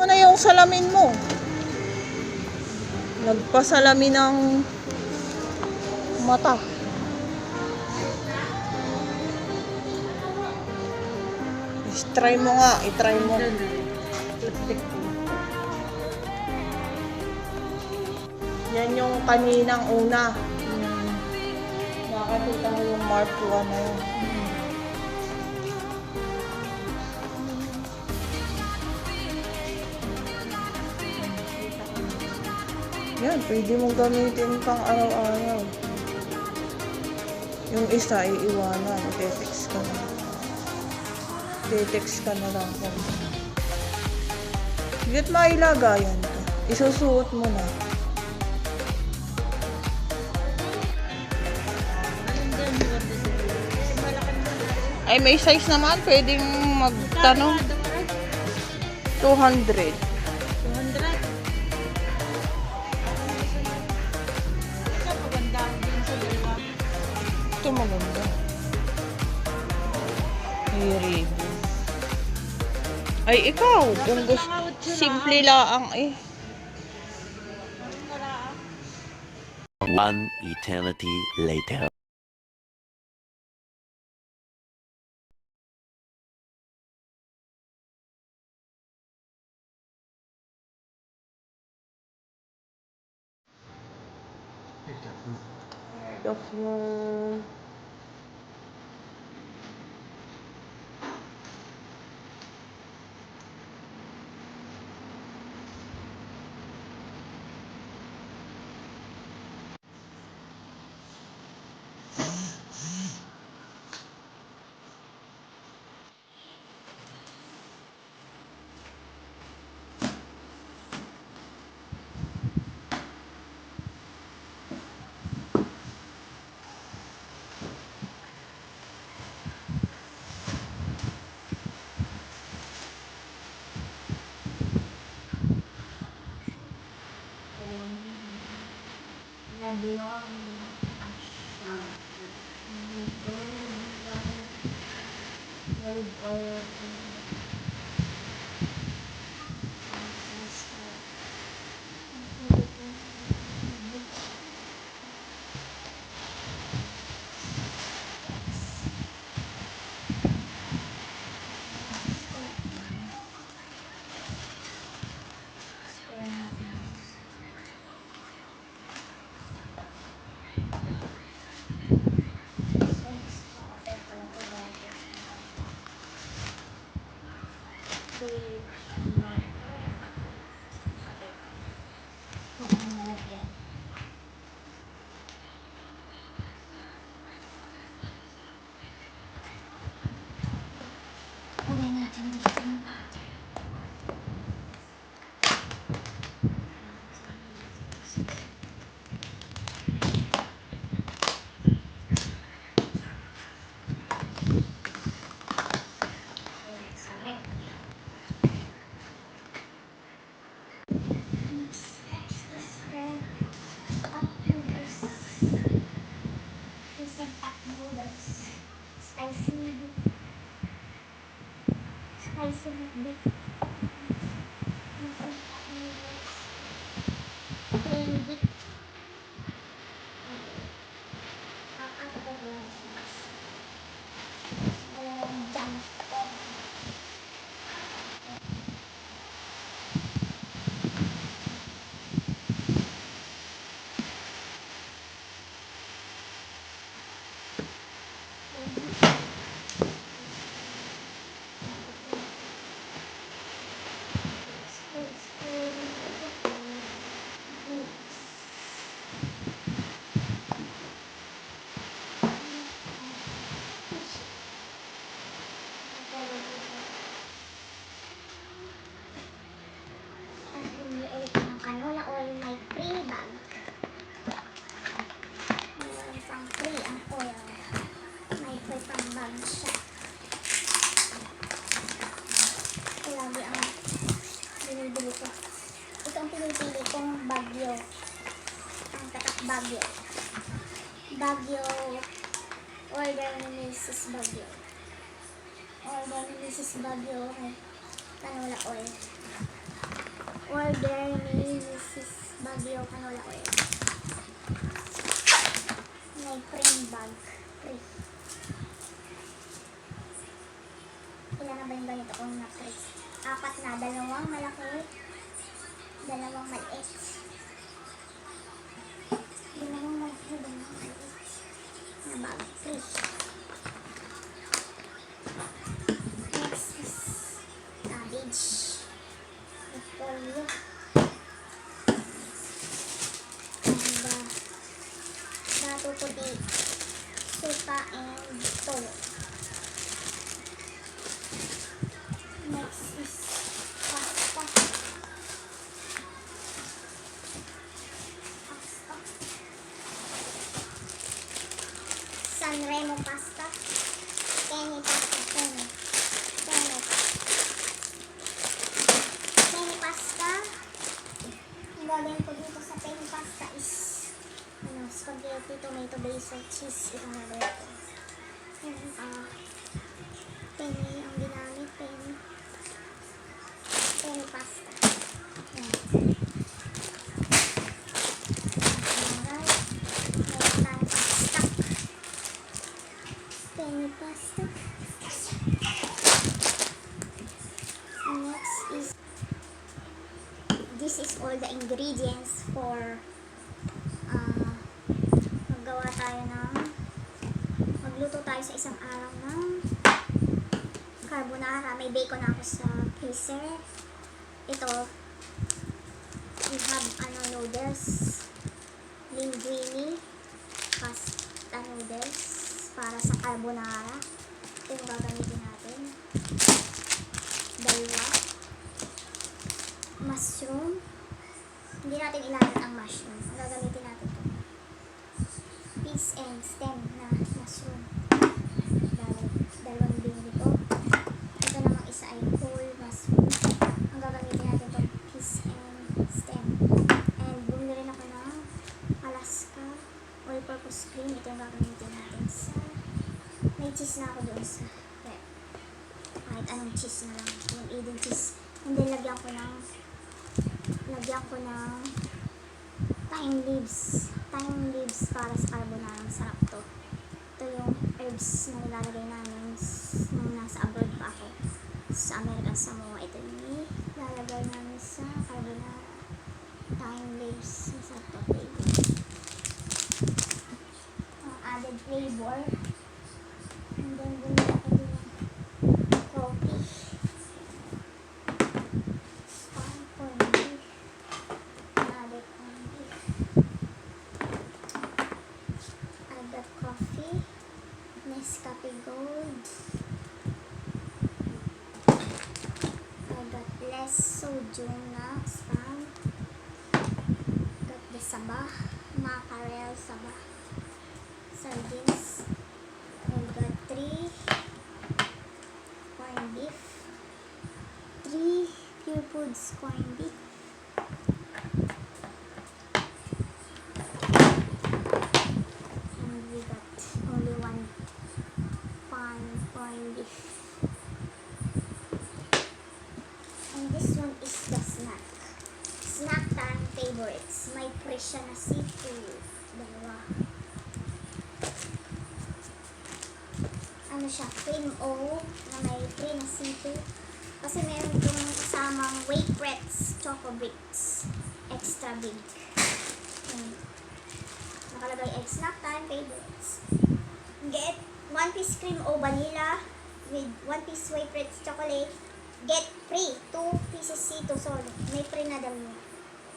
Ano na yung salamin mo? Nagpasalamin ng mata. Try mo nga, itry mo. Yan yung kaninang una. Nakakita mo yung Mark 1 na yun. Yan, pwede mong gamitin pang araw-araw. Yung isa, iiwanan. Tetext ka na. Tetext ka na lang. Higit mailagayan ka. Isusuot mo na. Ay, may size naman. Pwedeng magtanong. 200. Ito maganda. Ay, ribbon. Ay, ikaw. Kung gusto, simple lang eh. One eternity later. Spicy beef. Plain beef. Canola oil, may free bag. Meron pang free ang oil. May free pang bag siya. Ito lagi ang binibili ko. Ito ang pinipili kong Bagyo. Ang tatak Bagyo. Bagyo. Order ni Mrs. Bagyo. Order ni Mrs. Bagyo. Canola oil. Order ni Mrs. Bagyo canola oil. May cream bag. Free. Ilan na ba yung ganito kong na-free? 4 na. 2 malaki. 2 maliit. 2 malaki. 2 maliit. Na bag. Free. Next is cabbage. Repolyo. And dato puti. Suka and toyo. Next is pasta. Sanremo pasta. Penny pasta. Penny. Penny pasta. Ang gagawin ko dito sa penny pasta is spaghetti, tomato, basil, cheese. Itong gagawin ko. Penny ang ginamit. Penny pasta. Penny pasta. Next is this is all the ingredients for magluto tayo sa isang araw ng carbonara. May bacon ako sa freezer. Ito we have noodles, linguine, pasta noodles para sa carbonara. Ito yung gagamitin natin. 2 mushroom. Hindi natin ilalagay ang mushroom. Ang gagamitin natin ito. Piece and stem na mushroom. 2 binili ko. Ito namang isa ay whole mushroom. Ang gagamitin natin ito, piece and stem. And bumili rin ako ng Alaska all-purpose cream. Ito yung gagamitin natin sa... May cheese na ako doon sa... kahit anong cheese na lang. Yung Eden cheese. And then lagyan ko ng thyme leaves para sa carbonara. Ang sarap to. Ito yung herbs na nilalagay namin nung nasa abroad pa ako sa American Samoa. Ito yung nilalagay namin sa carbonara. Thyme leaves. Masarap to flavor. Added flavor. And then bumili ako din ng coffee. Nescafe Gold. I got less sodium na spam. Got the Sabah, mackerel Sabah sardines. I got 3 corned beef, 3 Pure Foods corned beef. And we got only 1 pan candy. And this one is the snack. Snack time favorites. May fresh na seafood. Dalawa. Ano siya? Cream O na may free na seafood. Kasi meron itong kasamang Wayprets Choco Bricks. Extra big. Ayan. Nakalagay egg snack time favorites. Get 1 piece cream O vanilla with 1 piece Wayprets chocolate. Get free 2 pieces Cito solo. May free na daw yun.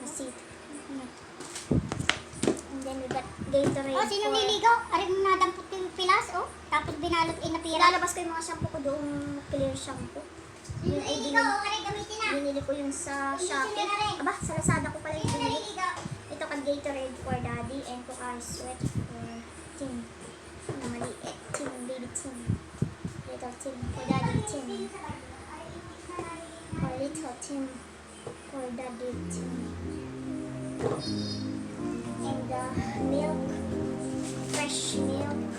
Na Cito. And then we got Gatorade. Oh, sino niligaw? Aring nadampot yung pilas, oh. Tapos binalot in na pira. Ilalabas ko yung mga shampoo ko doon, clear shampoo. Sino Yun ay niligaw? Aring gamitin na. binili ko yun sa Shopee. Sino na rin? Aba, sa Lazada ko pala yung Sino binili. niligaw? Ito kang Gatorade for daddy and Pocari Sweat for Tim. Na maliit. Tim, baby Tim. Little Tim for daddy Tim. For little Tim for daddy Tim. And the milk, fresh milk